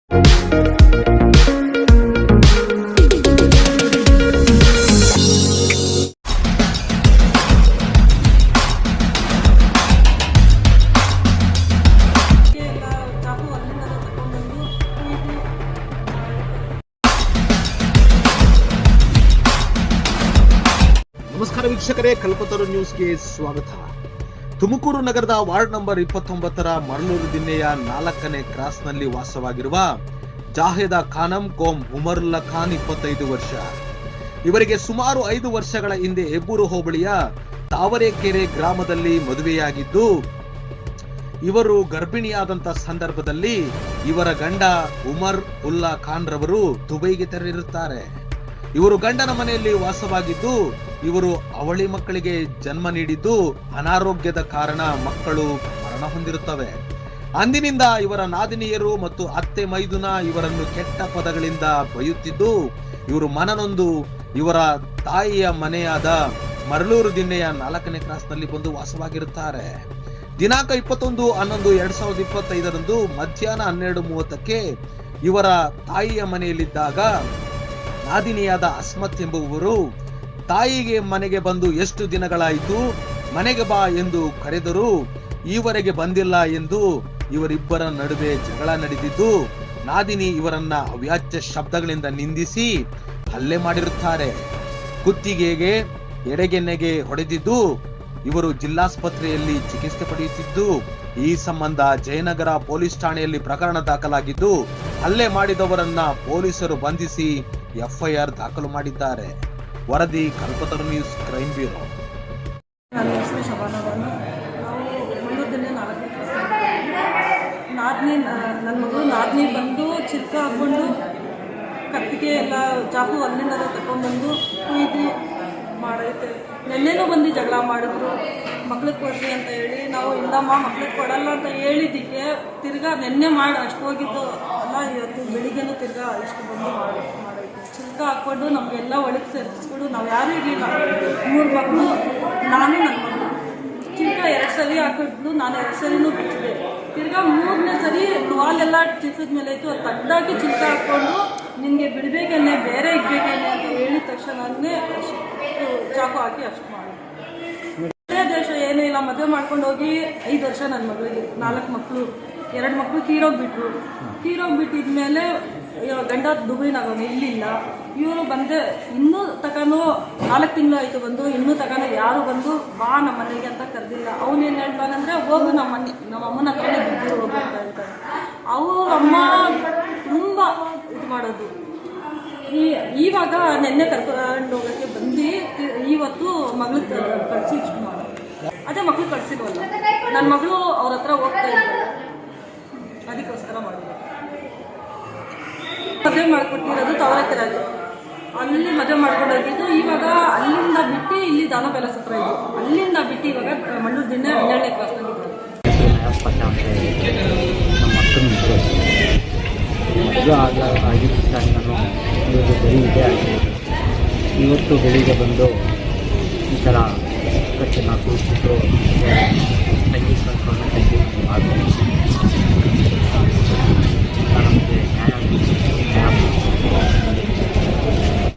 ನಮಸ್ಕಾರ ವೀಕ್ಷಕರೇ, ಕಲ್ಪತರು ನ್ಯೂಸ್ಗೆ ಸ್ವಾಗತ. ತುಮಕೂರು ನಗರದ ವಾರ್ಡ್ ನಂಬರ್ 29ರ ಮರಳೂರು ದಿನ್ನೆಯ 4ನೇ ಕ್ರಾಸ್ನಲ್ಲಿ ವಾಸವಾಗಿರುವ ಜಾಹೇದ ಖಾನಂ ಕೋಮ್ ಉಮರುಲ್ಲಾ ಖಾನ್ 25 ವರ್ಷ. ಇವರಿಗೆ ಸುಮಾರು 5 ವರ್ಷಗಳ ಹಿಂದೆ ಹೆಬ್ಬೂರು ಹೋಬಳಿಯ ತಾವರೆಕೆರೆ ಗ್ರಾಮದಲ್ಲಿ ಮದುವೆಯಾಗಿದ್ದು, ಇವರು ಗರ್ಭಿಣಿಯಾದಂತ ಸಂದರ್ಭದಲ್ಲಿ ಇವರ ಗಂಡ ಉಮರ್ ಉಲ್ಲಾ ಖಾನ್ ರವರು ದುಬೈಗೆ ತೆರಳಿರುತ್ತಾರೆ. ಇವರು ಗಂಡನ ಮನೆಯಲ್ಲಿ ವಾಸವಾಗಿದ್ದು, ಇವರು ಅವಳಿ ಮಕ್ಕಳಿಗೆ ಜನ್ಮ ನೀಡಿದ್ದು, ಅನಾರೋಗ್ಯದ ಕಾರಣ ಮಕ್ಕಳು ಮರಣ ಹೊಂದಿರುತ್ತವೆ. ಅಂದಿನಿಂದ ಇವರ ನಾದಿನಿಯರು ಮತ್ತು ಅತ್ತೆ ಮೈದುನ ಇವರನ್ನು ಕೆಟ್ಟ ಪದಗಳಿಂದ ಬೈಯುತ್ತಿದ್ದು, ಇವರು ಮನನೊಂದು ಇವರ ತಾಯಿಯ ಮನೆಯಾದ ಮರಳೂರು ದಿನ್ನೆಯ 4ನೇ ಕ್ರಾಸ್ನಲ್ಲಿ ಬಂದು ವಾಸವಾಗಿರುತ್ತಾರೆ. ದಿನಾಂಕ 21/11/2025 ಮಧ್ಯಾಹ್ನ 12:30ಕ್ಕೆ ಇವರ ತಾಯಿಯ ಮನೆಯಲ್ಲಿದ್ದಾಗ ನಾದಿನಿಯಾದ ಅಸ್ಮತ್ ಎಂಬುವರು ತಾಯಿಗೆ ಮನೆಗೆ ಬಂದು ಎಷ್ಟು ದಿನಗಳಾಯಿತು, ಮನೆಗೆ ಬಾ ಎಂದು ಕರೆದರೂ ಈವರೆಗೆ ಬಂದಿಲ್ಲ ಎಂದು ಇವರಿಬ್ಬರ ನಡುವೆ ಜಗಳ ನಡೆದಿದ್ದು, ನಾದಿನಿ ಇವರನ್ನ ಅವ್ಯಾಚ್ಯ ಶಬ್ದಗಳಿಂದ ನಿಂದಿಸಿ ಹಲ್ಲೆ ಮಾಡಿರುತ್ತಾರೆ. ಕುತ್ತಿಗೆಗೆ ಎಡಗೆನ್ನೆಗೆ ಹೊಡೆದಿದ್ದು, ಇವರು ಜಿಲ್ಲಾಸ್ಪತ್ರೆಯಲ್ಲಿ ಚಿಕಿತ್ಸೆ ಪಡೆಯುತ್ತಿದ್ದು, ಈ ಸಂಬಂಧ ಜಯನಗರ ಪೊಲೀಸ್ ಠಾಣೆಯಲ್ಲಿ ಪ್ರಕರಣ ದಾಖಲಾಗಿದ್ದು, ಹಲ್ಲೆ ಮಾಡಿದವರನ್ನ ಪೊಲೀಸರು ಬಂಧಿಸಿ ಎಫ್ಐಆರ್ ದಾಖಲು ಮಾಡಿದ್ದಾರೆ. ವರದಿ ಕಲ್ಪತರು ನ್ಯೂಸ್ ಕ್ರೈಮ್ ಬ್ಯೂರೋ. ನನ್ನ ಹೆಸರು ಶಬಾನಾ ಬಾನು. ನಾವು ಮರಳೂರು ದಿನ್ನೆ 4ನೇ ಕ್ಲಾಸ್. ನನ್ನ ಮಗಳು ನಾದಿನಿ ಬಂದು ಚಿಲ್ಕ ಹಾಕ್ಕೊಂಡು ಕತ್ತಿಗೆ ಎಲ್ಲ ಚಾಕು ಅಲ್ಲಿಂದ ತಗೊಂಡ್ಬಂದು ಕುಯ್ದು ಮಾಡೈತೆ. ನೆನ್ನೆನೂ ಬಂದು ಜಗಳ ಮಾಡಿದ್ರು, ಮಕ್ಳಿಗೆ ಕೊಡ್ರಿ ಅಂತ ಹೇಳಿ. ನಾವು ಇಲ್ಲಮ್ಮ ಮಕ್ಳಿಗೆ ಕೊಡಲ್ಲ ಅಂತ ಹೇಳಿದ್ದಕ್ಕೆ ತಿರ್ಗಾ ನೆನ್ನೆ ಮಾಡಿ ಅಷ್ಟು ಹೋಗಿದ್ದು ಅಲ್ಲ, ಇವತ್ತು ಬೆಳಿಗ್ಗೆನೂ ತಿರ್ಗಾ ಇಷ್ಟು ಬಂದು ಮಾಡೈತೆ. ಚಿಲ್ಕ ಹಾಕ್ಕೊಂಡು ನಮಗೆಲ್ಲ ಒಳಗೆ ಸೇರಿಸ್ಕೊಂಡು ನಾವು ಯಾರೂ ಇರಲಿಲ್ಲ. 3 ಮಕ್ಕಳು, ನಾನು ನನ್ನ ಮಗಳು. ಚಿಲ್ಕ 2 ಸರಿ ಹಾಕಿದ್ಲು, ನಾನು 2 ಸರಿನೂ ಬಿಟ್ಟಿದ್ದೆ. ತಿರ್ಗಾ 3ನೇ ಸರಿ ವಾಲೆಲ್ಲ ಚಿಲ್ಕದ ಮೇಲೆ ಇತ್ತು, ಅದು ತಗ್ದಾಗಿ ಚಿಲ್ಕ ಹಾಕ್ಕೊಂಡು ನಿನಗೆ ಬಿಡಬೇಕೇನೆ, ಬೇರೆ ಇಡಬೇಕೇನೆ ಅಂತ ಹೇಳಿದ ತಕ್ಷಣನೇ ಚಾಕು ಹಾಕಿ ಅಷ್ಟು ಮಾಡಿ. ದೇಶ ಏನೂ ಇಲ್ಲ, ಮದುವೆ ಮಾಡ್ಕೊಂಡು ಹೋಗಿ 5 ವರ್ಷ ನನ್ನ ಮಗಳಿಗೆ, 4 ಮಕ್ಕಳು, 2 ಮಕ್ಕಳು ತೀರೋಗ್ಬಿಟ್ಟಿದ್ಮೇಲೆ ಗಂಡ ದುಬೈನಾಗೋನು, ಇಲ್ಲಿಲ್ಲ. ಇವರು ಬಂದೆ ಇನ್ನೂ ತಕನೂ 4 ತಿಂಗಳು ಆಯಿತು ಬಂದು, ಇನ್ನೂ ತಕನೂ ಯಾರು ಬಂದು ಬಾ ನಮ್ಮ ಮನೆಗೆ ಅಂತ ಕರೆದಿಲ್ಲ. ಅವನೇನು ಹೇಳ್ತಾನಂದರೆ ಹೋಗು ನಮ್ಮ ಅಮ್ಮನ ಹತ್ರನೇ ಬಿದ್ದು ಹೋಗು ಅಂತ ಹೇಳ್ತಾರೆ. ಅವ್ರ ಅಮ್ಮ ತುಂಬ ಇದು ಮಾಡೋದು. ಇವಾಗ ನೆನ್ನೆ ಕರ್ಕೊಂಡು ಹೋಗೋಕ್ಕೆ ಬಂದು ಇವತ್ತು ಮಗಳಿಗೆ ಕಳಿಸಿ ಇಷ್ಟು ಮಾಡೋದು. ಅದೇ ಮಕ್ಳು ಕಳಿಸಿಲ್ವಲ್ಲ, ನನ್ನ ಮಗಳು ಅವ್ರ ಹತ್ರ ಹೋಗ್ತಾ ಇದ್ದಾರೆ, ಅದಕ್ಕೋಸ್ಕರ ಮಾಡೋದು. ಮದುವೆ ಮಾಡಿಕೊಟ್ಟಿರೋದು ತಾವರೆಕೆರೆಗೆ, ಅಲ್ಲಿ ಮದುವೆ ಮಾಡ್ಕೊಂಡೋಗಿದ್ದು. ಇವಾಗ ಅಲ್ಲಿಂದ ಬಿಟ್ಟು ಇಲ್ಲಿ ದಾನ ಪ್ಯಾಲೇಸ್ ಹತ್ರ ಇದ್ದು, ಅಲ್ಲಿಂದ ಬಿಟ್ಟು ಇವಾಗ ಮರಳೂರು ದಿನ್ನೆ 12ನೇ ಕ್ಲಾಸ್ನಾಗಿದ್ದು. ಇವತ್ತು ಬೆಳಿಗ್ಗೆ ಬಂದು ಈ ಥರ ಕಚ್ಚನ್ನು ಕೂರಿಸಿಟ್ಟು ತಂಗಿ ಕಳ್ಕೊಂಡು ಮಾಡಿ